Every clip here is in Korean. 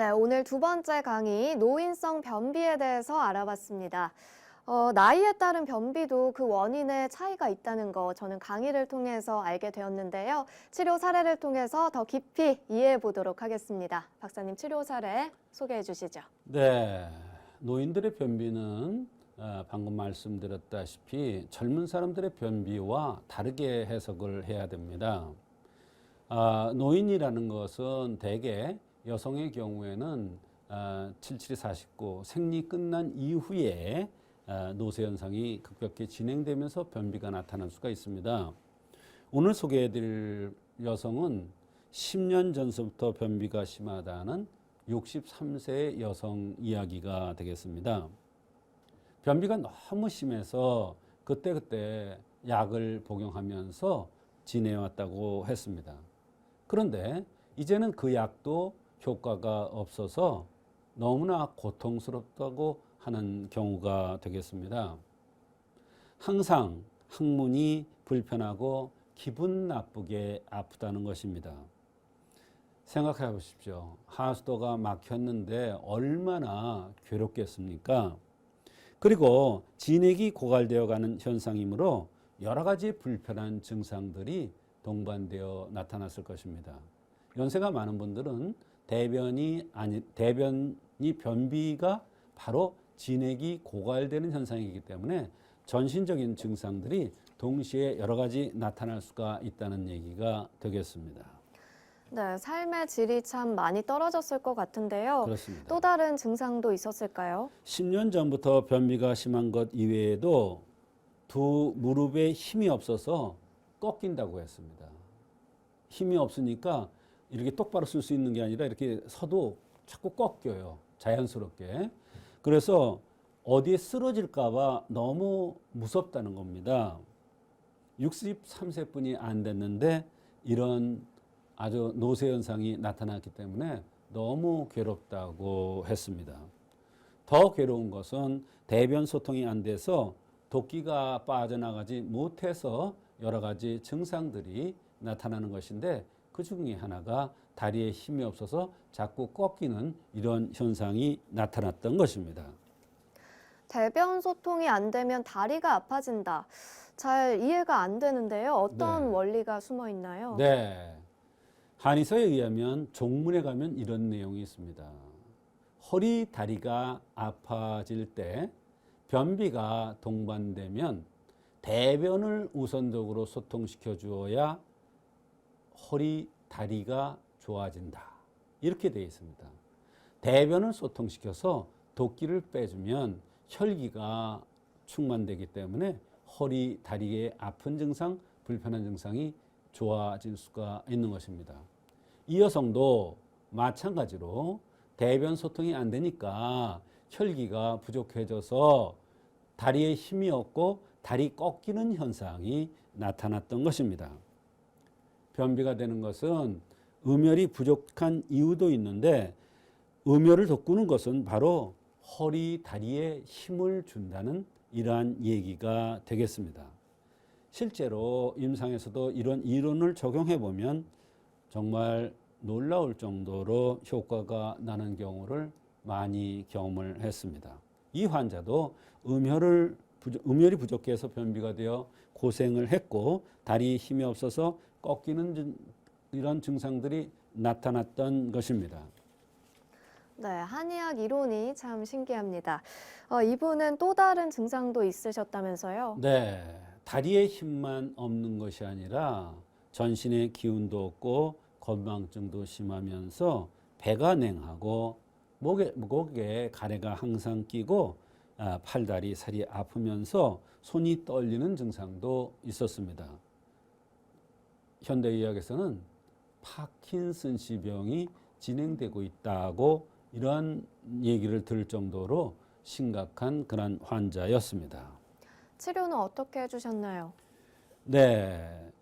네, 오늘 두 번째 강의 노인성 변비에 대해서 알아봤습니다. 나이에 따른 변비도 그 원인에 차이가 있다는 거 저는 강의를 통해서 알게 되었는데요. 치료 사례를 통해서 더 깊이 이해해 보도록 하겠습니다. 박사님 치료 사례 소개해 주시죠. 네, 노인들의 변비는 방금 말씀드렸다시피 젊은 사람들의 변비와 다르게 해석을 해야 됩니다. 노인이라는 것은 대개 여성의 경우에는 77이 49 생리 끝난 이후에 노쇠 현상이 급격히 진행되면서 변비가 나타날 수가 있습니다. 오늘 소개해드릴 여성은 10년 전서부터 변비가 심하다는 63세 여성 이야기가 되겠습니다. 변비가 너무 심해서 그때그때 약을 복용하면서 지내왔다고 했습니다. 그런데 이제는 그 약도 효과가 없어서 너무나 고통스럽다고 하는 경우가 되겠습니다. 항상 항문이 불편하고 기분 나쁘게 아프다는 것입니다. 생각해 보십시오. 하수도가 막혔는데 얼마나 괴롭겠습니까? 그리고 진액이 고갈되어 가는 현상이므로 여러 가지 불편한 증상들이 동반되어 나타났을 것입니다. 연세가 많은 분들은 대변이 변비가 바로 진액이 고갈되는 현상이기 때문에 전신적인 증상들이 동시에 여러 가지 나타날 수가 있다는 얘기가 되겠습니다. 네, 삶의 질이 참 많이 떨어졌을 것 같은데요. 그렇습니다. 또 다른 증상도 있었을까요? 10년 전부터 변비가 심한 것 이외에도 두 무릎에 힘이 없어서 꺾인다고 했습니다. 힘이 없으니까 이렇게 똑바로 쓸 수 있는 게 아니라 이렇게 서도 자꾸 꺾여요. 자연스럽게. 그래서 어디에 쓰러질까 봐 너무 무섭다는 겁니다. 63세뿐이 안 됐는데 이런 아주 노쇠 현상이 나타났기 때문에 너무 괴롭다고 했습니다. 더 괴로운 것은 대변 소통이 안 돼서 도끼가 빠져나가지 못해서 여러 가지 증상들이 나타나는 것인데 그 중에 하나가 다리에 힘이 없어서 자꾸 꺾이는 이런 현상이 나타났던 것입니다. 대변 소통이 안 되면 다리가 아파진다. 잘 이해가 안 되는데요. 어떤 네. 원리가 숨어 있나요? 네. 한의사에 의하면 종문에 가면 이런 내용이 있습니다. 허리, 다리가 아파질 때 변비가 동반되면 대변을 우선적으로 소통시켜 주어야 허리, 다리가 좋아진다. 이렇게 되어 있습니다. 대변을 소통시켜서 도끼를 빼주면 혈기가 충만되기 때문에 허리, 다리의 아픈 증상, 불편한 증상이 좋아질 수가 있는 것입니다. 이 여성도 마찬가지로 대변 소통이 안 되니까 혈기가 부족해져서 다리에 힘이 없고 다리 꺾이는 현상이 나타났던 것입니다. 변비가 되는 것은 음혈이 부족한 이유도 있는데 음혈을 돋구는 것은 바로 허리, 다리에 힘을 준다는 이러한 얘기가 되겠습니다. 실제로 임상에서도 이런 이론을 적용해 보면 정말 놀라울 정도로 효과가 나는 경우를 많이 경험을 했습니다. 이 환자도 음혈이 부족해서 변비가 되어 고생을 했고 다리에 힘이 없어서 꺾이는 이런 증상들이 나타났던 것입니다. 네, 한의학 이론이 참 신기합니다. 이분은 또 다른 증상도 있으셨다면서요? 네, 다리에 힘만 없는 것이 아니라 전신에 기운도 없고 건망증도 심하면서 배가 냉하고 목에 가래가 항상 끼고 팔다리 살이 아프면서 손이 떨리는 증상도 있었습니다. 현대의학에서는 파킨슨씨 병이 진행되고 있다고 이러한 얘기를 들을 정도로 심각한 그런 환자였습니다. 치료는 어떻게 해주셨나요? 네,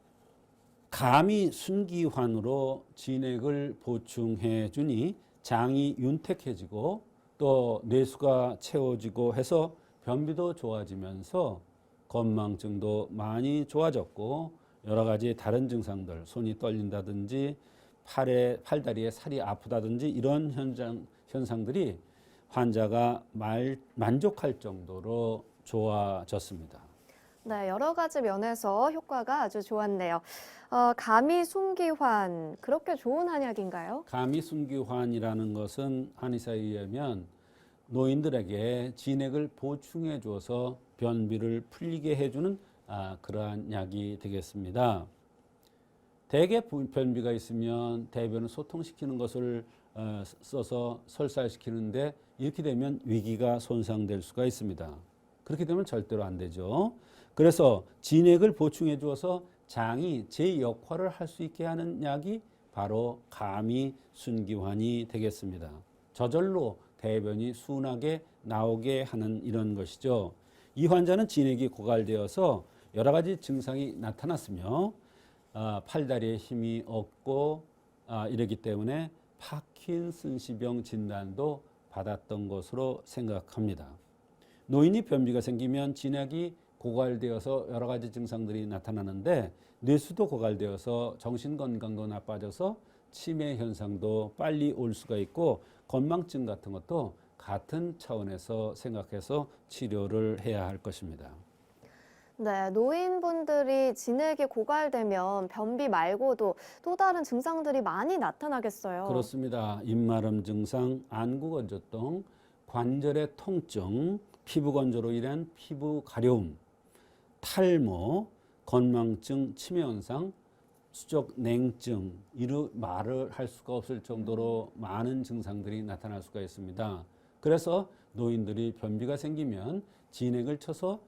감이 순기환으로 진액을 보충해 주니 장이 윤택해지고 또 뇌수가 채워지고 해서 변비도 좋아지면서 건망증도 많이 좋아졌고 여러 가지 다른 증상들, 손이 떨린다든지 팔다리에 살이 아프다든지 이런 현상들이 환자가 만족할 정도로 좋아졌습니다. 네, 여러 가지 면에서 효과가 아주 좋았네요. 가미순기환, 그렇게 좋은 한약인가요? 가미순기환이라는 것은 한의사에 의하면 노인들에게 진액을 보충해 주어서 변비를 풀리게 해주는 그러한 약이 되겠습니다. 대개 변비가 있으면 대변을 소통시키는 것을 써서 설사시키는데 이렇게 되면 위기가 손상될 수가 있습니다. 그렇게 되면 절대로 안 되죠. 그래서 진액을 보충해 주어서 장이 제 역할을 할 수 있게 하는 약이 바로 가미순기환이 되겠습니다. 저절로 대변이 순하게 나오게 하는 이런 것이죠. 이 환자는 진액이 고갈되어서 여러 가지 증상이 나타났으며 팔다리에 힘이 없고 이러기 때문에 파킨슨시병 진단도 받았던 것으로 생각합니다. 노인이 변비가 생기면 진액이 고갈되어서 여러 가지 증상들이 나타나는데 뇌수도 고갈되어서 정신건강도 나빠져서 치매 현상도 빨리 올 수가 있고 건망증 같은 것도 같은 차원에서 생각해서 치료를 해야 할 것입니다. 네, 노인분들이 진액이 고갈되면 변비 말고도 또 다른 증상들이 많이 나타나겠어요. 그렇습니다. 입마름 증상, 안구건조증, 관절의 통증, 피부 건조로 인한 피부 가려움, 탈모, 건망증, 치매 현상, 수족 냉증, 이루 말을 할 수가 없을 정도로 많은 증상들이 나타날 수가 있습니다. 그래서 노인들이 변비가 생기면 진액을 쳐서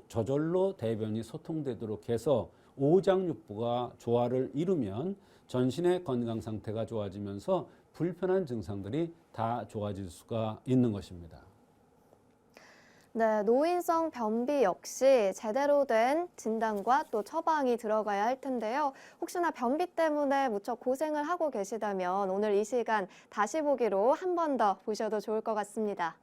저절로 대변이 소통되도록 해서 오장육부가 조화를 이루면 전신의 건강 상태가 좋아지면서 불편한 증상들이 다 좋아질 수가 있는 것입니다. 네, 노인성 변비 역시 제대로 된 진단과 또 처방이 들어가야 할 텐데요. 혹시나 변비 때문에 무척 고생을 하고 계시다면 오늘 이 시간 다시 보기로 한 번 더 보셔도 좋을 것 같습니다.